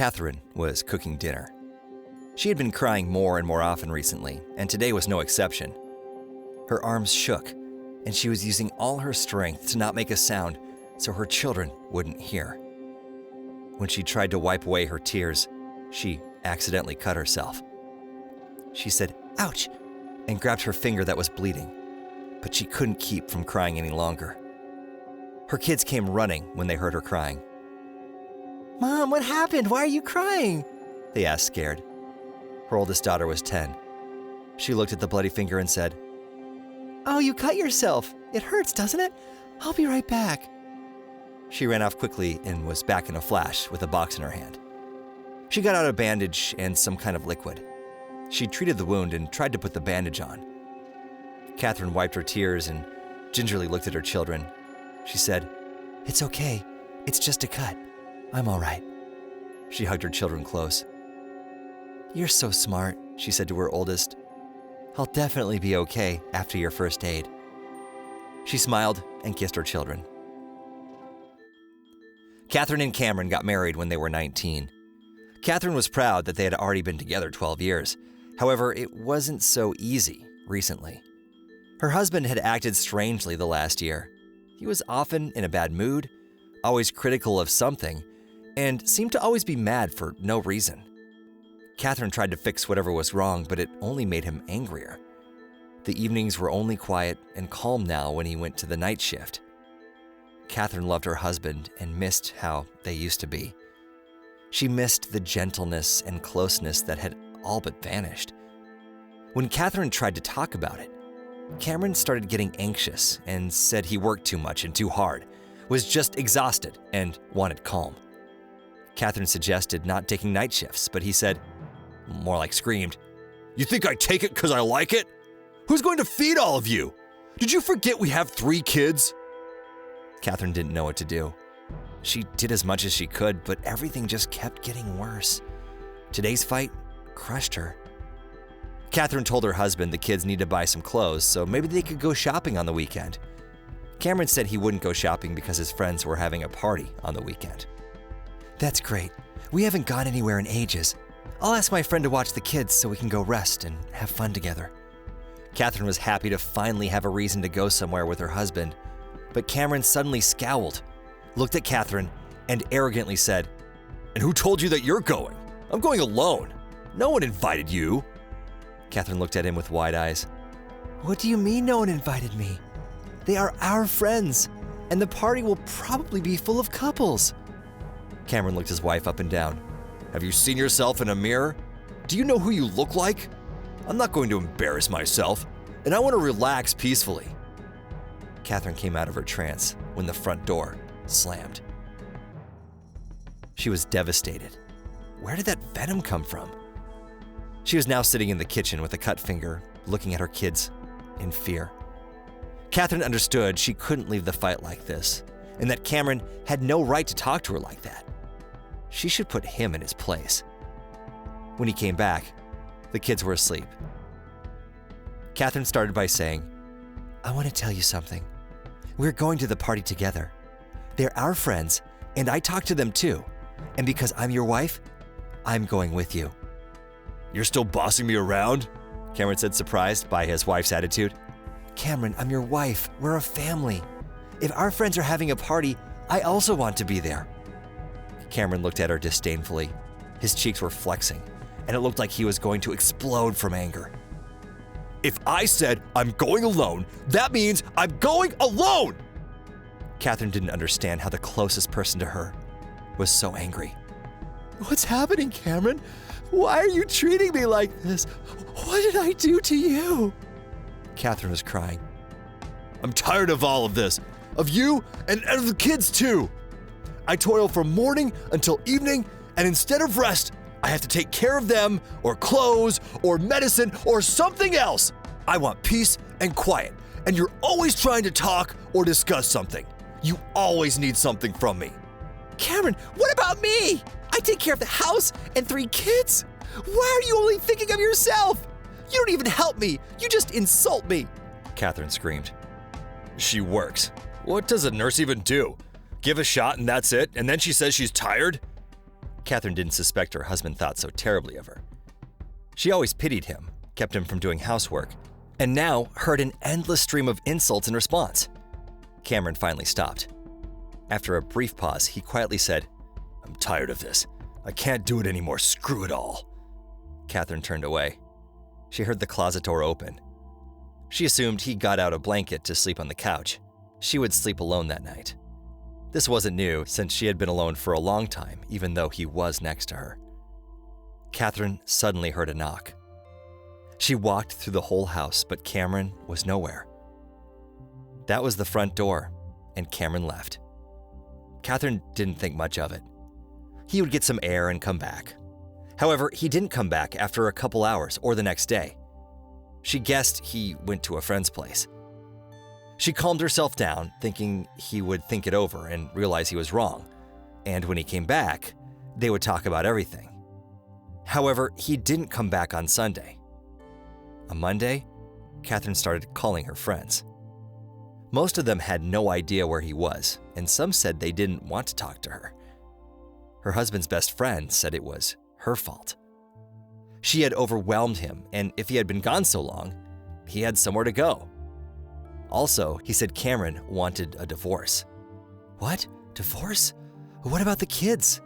Catherine was cooking dinner. She had been crying more and more often recently, and today was no exception. Her arms shook, and she was using all her strength to not make a sound so her children wouldn't hear. When she tried to wipe away her tears, she accidentally cut herself. She said, "Ouch," and grabbed her finger that was bleeding, but she couldn't keep from crying any longer. Her kids came running when they heard her crying. "Mom, what happened? Why are you crying?" they asked, scared. Her oldest daughter was 10. She looked at the bloody finger and said, "Oh, you cut yourself. It hurts, doesn't it? I'll be right back." She ran off quickly and was back in a flash with a box in her hand. She got out a bandage and some kind of liquid. She treated the wound and tried to put the bandage on. Catherine wiped her tears and gingerly looked at her children. She said, "It's okay. It's just a cut. I'm all right." She hugged her children close. "You're so smart," she said to her oldest. "I'll definitely be okay after your first aid." She smiled and kissed her children. Catherine and Cameron got married when they were 19. Catherine was proud that they had already been together 12 years. However, it wasn't so easy recently. Her husband had acted strangely the last year. He was often in a bad mood, always critical of something, and seemed to always be mad for no reason. Catherine tried to fix whatever was wrong, but it only made him angrier. The evenings were only quiet and calm now when he went to the night shift. Catherine loved her husband and missed how they used to be. She missed the gentleness and closeness that had all but vanished. When Catherine tried to talk about it, Cameron started getting anxious and said he worked too much and too hard, was just exhausted, and wanted calm. Catherine suggested not taking night shifts, but he said, more like screamed, "You think I take it because I like it? Who's going to feed all of you? Did you forget we have 3 kids?" Catherine didn't know what to do. She did as much as she could, but everything just kept getting worse. Today's fight crushed her. Catherine told her husband the kids need to buy some clothes, so maybe they could go shopping on the weekend. Cameron said he wouldn't go shopping because his friends were having a party on the weekend. "That's great. We haven't gone anywhere in ages. I'll ask my friend to watch the kids so we can go rest and have fun together." Catherine was happy to finally have a reason to go somewhere with her husband, but Cameron suddenly scowled, looked at Catherine, and arrogantly said, "And who told you that you're going? I'm going alone. No one invited you." Catherine looked at him with wide eyes. "What do you mean no one invited me? They are our friends, and the party will probably be full of couples." Cameron looked his wife up and down. "Have you seen yourself in a mirror? Do you know who you look like? I'm not going to embarrass myself, and I want to relax peacefully." Catherine came out of her trance when the front door slammed. She was devastated. Where did that venom come from? She was now sitting in the kitchen with a cut finger, looking at her kids in fear. Catherine understood she couldn't leave the fight like this, and that Cameron had no right to talk to her like that. She should put him in his place. When he came back, the kids were asleep. Catherine started by saying, "I want to tell you something. We're going to the party together. They're our friends, and I talked to them too. And because I'm your wife, I'm going with you." "You're still bossing me around?" Cameron said, surprised by his wife's attitude. "Cameron, I'm your wife. We're a family. If our friends are having a party, I also want to be there." Cameron looked at her disdainfully. His cheeks were flexing, and it looked like he was going to explode from anger. "If I said I'm going alone, that means I'm going alone!" Catherine didn't understand how the closest person to her was so angry. "What's happening, Cameron? Why are you treating me like this? What did I do to you?" Catherine was crying. "I'm tired of all of this. Of you and of the kids too. I toil from morning until evening, and instead of rest, I have to take care of them, or clothes, or medicine, or something else. I want peace and quiet, and you're always trying to talk or discuss something. You always need something from me." "Cameron, what about me? I take care of the house and 3 kids. Why are you only thinking of yourself? You don't even help me. You just insult me," Catherine screamed. "She works. What does a nurse even do? Give a shot and that's it, and then she says she's tired?" Catherine didn't suspect her husband thought so terribly of her. She always pitied him, kept him from doing housework, and now heard an endless stream of insults in response. Cameron finally stopped. After a brief pause, he quietly said, "I'm tired of this. I can't do it anymore. Screw it all." Catherine turned away. She heard the closet door open. She assumed he got out a blanket to sleep on the couch. She would sleep alone that night. This wasn't new, since she had been alone for a long time, even though he was next to her. Catherine suddenly heard a knock. She walked through the whole house, but Cameron was nowhere. That was the front door, and Cameron left. Catherine didn't think much of it. He would get some air and come back. However, he didn't come back after a couple hours or the next day. She guessed he went to a friend's place. She calmed herself down, thinking he would think it over and realize he was wrong, and when he came back, they would talk about everything. However, he didn't come back on Sunday. On Monday, Catherine started calling her friends. Most of them had no idea where he was, and some said they didn't want to talk to her. Her husband's best friend said it was her fault. She had overwhelmed him, and if he had been gone so long, he had somewhere to go. Also, he said Cameron wanted a divorce. What? Divorce? What about the kids?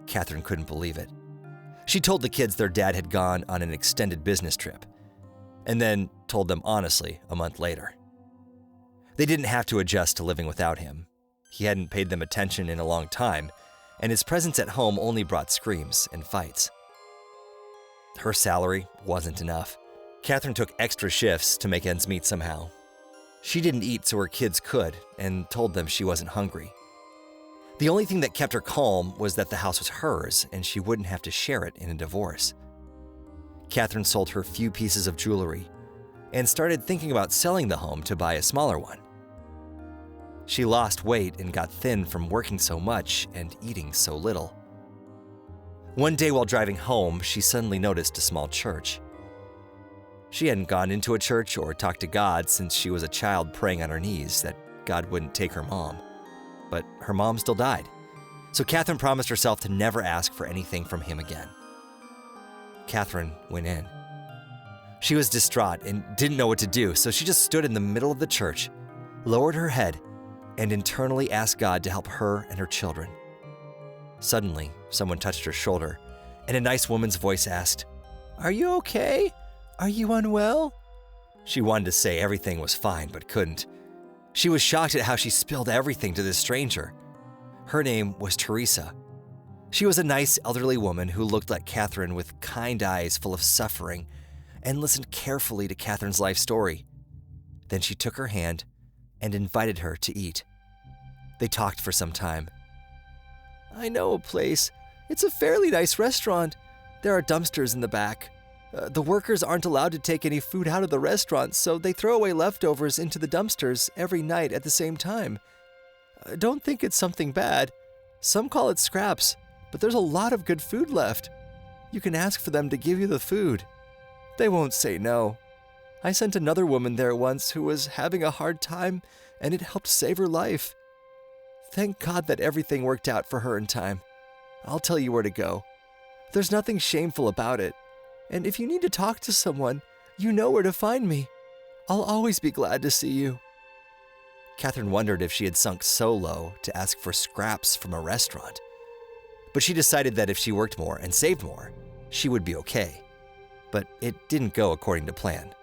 Catherine couldn't believe it. She told the kids their dad had gone on an extended business trip, and then told them honestly a month later. They didn't have to adjust to living without him. He hadn't paid them attention in a long time, and his presence at home only brought screams and fights. Her salary wasn't enough. Catherine took extra shifts to make ends meet somehow. She didn't eat so her kids could, and told them she wasn't hungry. The only thing that kept her calm was that the house was hers and she wouldn't have to share it in a divorce. Catherine sold her few pieces of jewelry and started thinking about selling the home to buy a smaller one. She lost weight and got thin from working so much and eating so little. One day while driving home, she suddenly noticed a small church. She hadn't gone into a church or talked to God since she was a child praying on her knees that God wouldn't take her mom. But her mom still died, so Catherine promised herself to never ask for anything from him again. Catherine went in. She was distraught and didn't know what to do, so she just stood in the middle of the church, lowered her head, and internally asked God to help her and her children. Suddenly, someone touched her shoulder, and a nice woman's voice asked, "Are you okay? Are you unwell?" She wanted to say everything was fine, but couldn't. She was shocked at how she spilled everything to this stranger. Her name was Teresa. She was a nice elderly woman who looked at Catherine with kind eyes full of suffering and listened carefully to Catherine's life story. Then she took her hand and invited her to eat. They talked for some time. "I know a place. It's a fairly nice restaurant. There are dumpsters in the back. The workers aren't allowed to take any food out of the restaurant, so they throw away leftovers into the dumpsters every night at the same time. Don't think it's something bad. Some call it scraps, but there's a lot of good food left. You can ask for them to give you the food. They won't say no. I sent another woman there once who was having a hard time, and it helped save her life. Thank God that everything worked out for her in time. I'll tell you where to go. There's nothing shameful about it. And if you need to talk to someone, you know where to find me. I'll always be glad to see you." Catherine wondered if she had sunk so low to ask for scraps from a restaurant. But she decided that if she worked more and saved more, she would be okay. But it didn't go according to plan.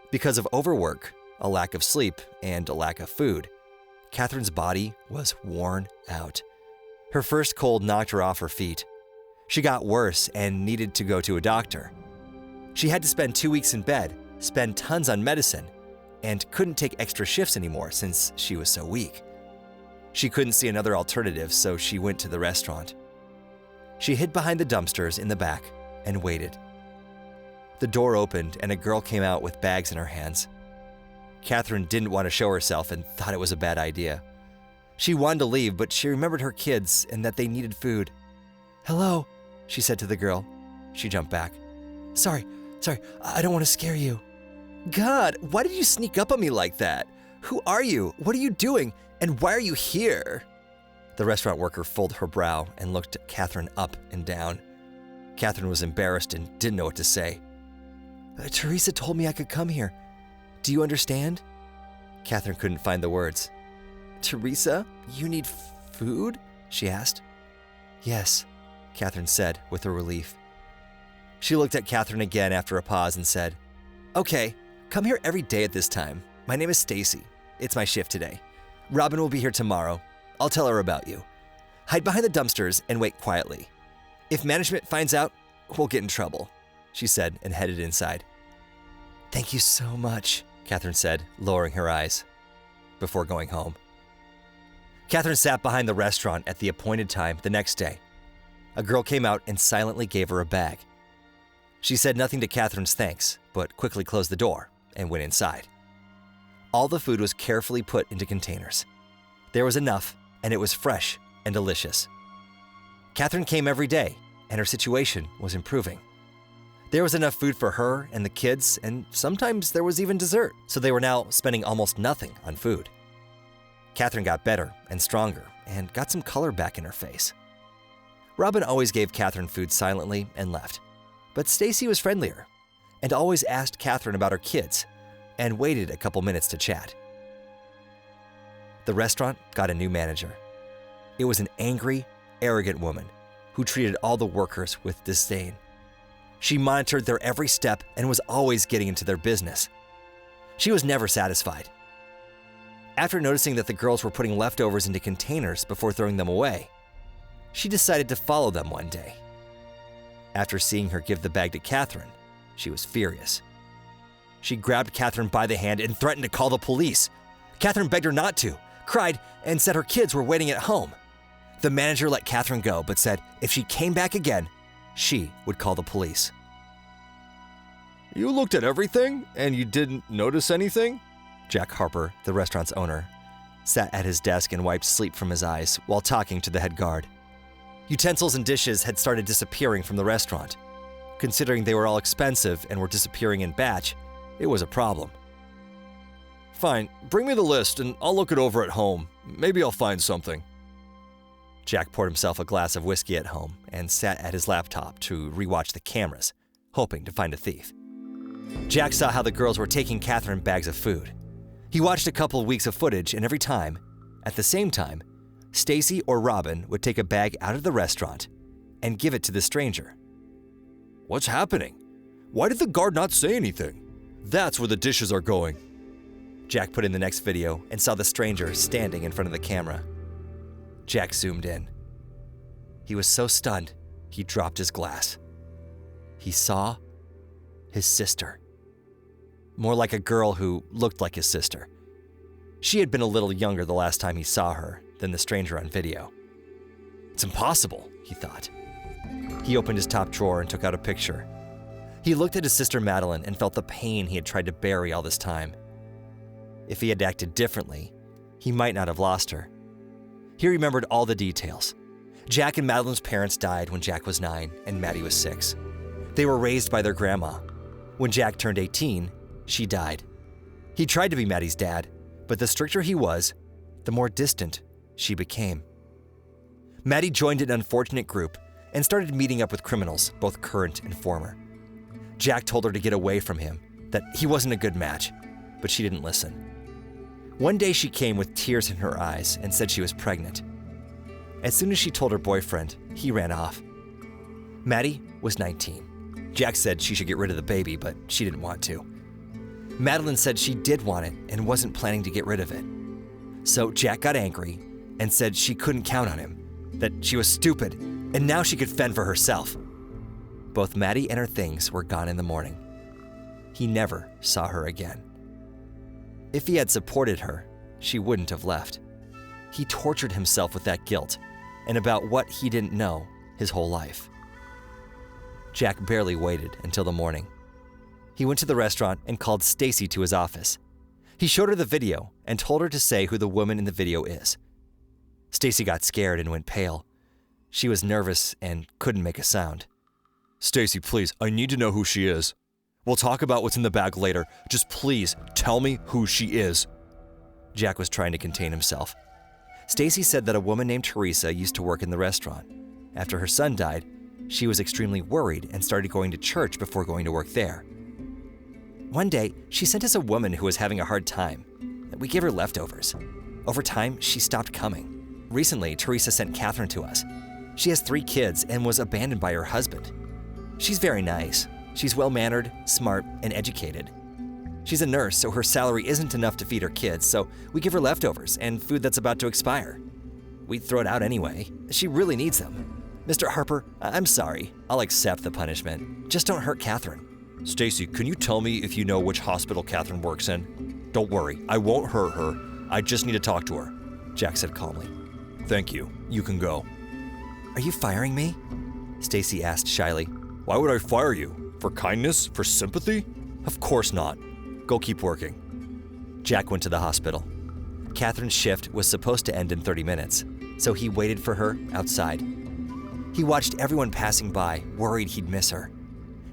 Because of overwork, a lack of sleep, and a lack of food, Catherine's body was worn out. Her first cold knocked her off her feet. She got worse and needed to go to a doctor. She had to spend 2 weeks in bed, spend tons on medicine, and couldn't take extra shifts anymore since she was so weak. She couldn't see another alternative, so she went to the restaurant. She hid behind the dumpsters in the back and waited. The door opened and a girl came out with bags in her hands. Catherine didn't want to show herself and thought it was a bad idea. She wanted to leave, but she remembered her kids and that they needed food. "Hello," she said to the girl. She jumped back. Sorry, I don't want to scare you." "God, why did you sneak up on me like that? Who are you? What are you doing? And why are you here?" The restaurant worker folded her brow and looked at Catherine up and down. Catherine was embarrassed and didn't know what to say. Teresa told me I could come here. Do you understand? Catherine couldn't find the words. Teresa, you need food? She asked. Yes, Catherine said with a relief. She looked at Catherine again after a pause and said, Okay, come here every day at this time. My name is Stacy. It's my shift today. Robin will be here tomorrow. I'll tell her about you. Hide behind the dumpsters and wait quietly. If management finds out, we'll get in trouble, she said and headed inside. Thank you so much, Catherine said, lowering her eyes, before going home. Catherine sat behind the restaurant at the appointed time the next day. A girl came out and silently gave her a bag. She said nothing to Catherine's thanks, but quickly closed the door and went inside. All the food was carefully put into containers. There was enough, and it was fresh and delicious. Catherine came every day, and her situation was improving. There was enough food for her and the kids, and sometimes there was even dessert, so they were now spending almost nothing on food. Catherine got better and stronger and got some color back in her face. Robin always gave Catherine food silently and left, but Stacy was friendlier and always asked Catherine about her kids and waited a couple minutes to chat. The restaurant got a new manager. It was an angry, arrogant woman who treated all the workers with disdain. She monitored their every step and was always getting into their business. She was never satisfied. After noticing that the girls were putting leftovers into containers before throwing them away, she decided to follow them one day. After seeing her give the bag to Catherine, she was furious. She grabbed Catherine by the hand and threatened to call the police. Catherine begged her not to, cried, and said her kids were waiting at home. The manager let Catherine go, but said if she came back again, she would call the police. You looked at everything and you didn't notice anything? Jack Harper, the restaurant's owner, sat at his desk and wiped sleep from his eyes while talking to the head guard. Utensils and dishes had started disappearing from the restaurant. Considering they were all expensive and were disappearing in batch, it was a problem. Fine, bring me the list and I'll look it over at home. Maybe I'll find something. Jack poured himself a glass of whiskey at home and sat at his laptop to rewatch the cameras, hoping to find a thief. Jack saw how the girls were taking Catherine bags of food. He watched a couple of weeks of footage, and every time, at the same time, Stacy or Robin would take a bag out of the restaurant and give it to the stranger. What's happening? Why did the guard not say anything? That's where the dishes are going. Jack put in the next video and saw the stranger standing in front of the camera. Jack zoomed in. He was so stunned, he dropped his glass. He saw his sister. More like a girl who looked like his sister. She had been a little younger the last time he saw her than the stranger on video. It's impossible, he thought. He opened his top drawer and took out a picture. He looked at his sister Madeline and felt the pain he had tried to bury all this time. If he had acted differently, he might not have lost her. He remembered all the details. Jack and Madeline's parents died when Jack was 9 and Maddie was 6. They were raised by their grandma. When Jack turned 18, she died. He tried to be Maddie's dad, but the stricter he was, the more distant she became. Maddie joined an unfortunate group and started meeting up with criminals, both current and former. Jack told her to get away from him, that he wasn't a good match, but she didn't listen. One day she came with tears in her eyes and said she was pregnant. As soon as she told her boyfriend, he ran off. Maddie was 19. Jack said she should get rid of the baby, but she didn't want to. Madeline said she did want it and wasn't planning to get rid of it. So Jack got angry and said she couldn't count on him, that she was stupid, and now she could fend for herself. Both Maddie and her things were gone in the morning. He never saw her again. If he had supported her, she wouldn't have left. He tortured himself with that guilt and about what he didn't know his whole life. Jack barely waited until the morning. He went to the restaurant and called Stacy to his office. He showed her the video and told her to say who the woman in the video is. Stacy got scared and went pale. She was nervous and couldn't make a sound. Stacy, please, I need to know who she is. We'll talk about what's in the bag later. Just please tell me who she is. Jack was trying to contain himself. Stacy said that a woman named Teresa used to work in the restaurant. After her son died, she was extremely worried and started going to church before going to work there. One day, she sent us a woman who was having a hard time. We gave her leftovers. Over time, she stopped coming. Recently, Teresa sent Catherine to us. She has 3 kids and was abandoned by her husband. She's very nice. She's well-mannered, smart, and educated. She's a nurse, so her salary isn't enough to feed her kids, so we give her leftovers and food that's about to expire. We'd throw it out anyway. She really needs them. Mr. Harper, I'm sorry. I'll accept the punishment. Just don't hurt Catherine. Stacy, can you tell me if you know which hospital Catherine works in? Don't worry, I won't hurt her. I just need to talk to her, Jack said calmly. Thank you. You can go. Are you firing me? Stacy asked shyly. Why would I fire you? For kindness? For sympathy? Of course not. Go keep working. Jack went to the hospital. Catherine's shift was supposed to end in 30 minutes, so he waited for her outside. He watched everyone passing by, worried he'd miss her.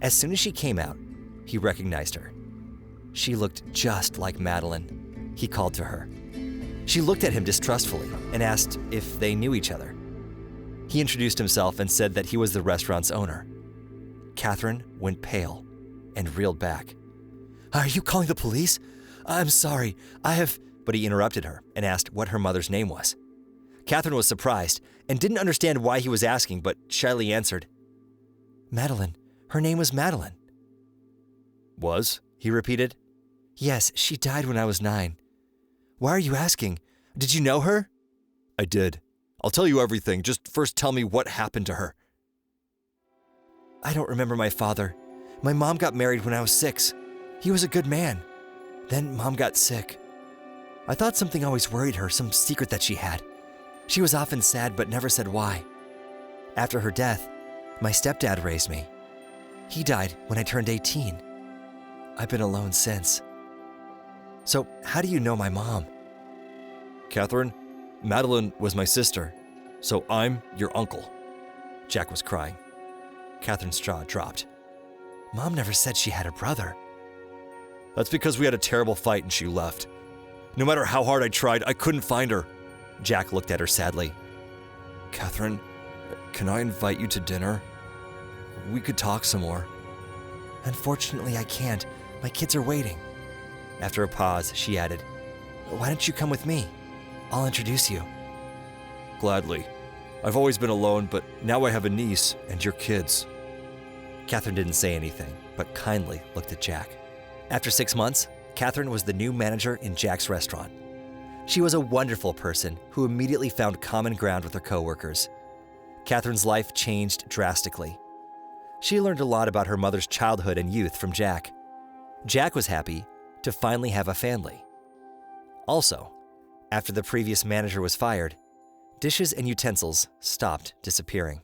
As soon as she came out, he recognized her. She looked just like Madeline. He called to her. She looked at him distrustfully and asked if they knew each other. He introduced himself and said that he was the restaurant's owner. Catherine went pale and reeled back. Are you calling the police? I'm sorry, But he interrupted her and asked what her mother's name was. Catherine was surprised and didn't understand why he was asking, but shyly answered, Madeline. Her name was Madeline. Was? He repeated. Yes, she died when I was 9. Why are you asking? Did you know her? I did. I'll tell you everything. Just first tell me what happened to her. I don't remember my father. My mom got married when I was 6. He was a good man. Then Mom got sick. I thought something always worried her, some secret that she had. She was often sad but never said why. After her death, my stepdad raised me. He died when I turned 18. I've been alone since. So how do you know my mom? Catherine, Madeline was my sister, so I'm your uncle. Jack was crying. Catherine's jaw dropped. Mom never said she had a brother. That's because we had a terrible fight and she left. No matter how hard I tried, I couldn't find her. Jack looked at her sadly. Catherine, can I invite you to dinner? We could talk some more. Unfortunately, I can't. My kids are waiting. After a pause, she added, Why don't you come with me? I'll introduce you. Gladly. I've always been alone, but now I have a niece and your kids. Catherine didn't say anything, but kindly looked at Jack. After 6 months, Catherine was the new manager in Jack's restaurant. She was a wonderful person who immediately found common ground with her coworkers. Catherine's life changed drastically. She learned a lot about her mother's childhood and youth from Jack. Jack was happy to finally have a family. Also, after the previous manager was fired, dishes and utensils stopped disappearing.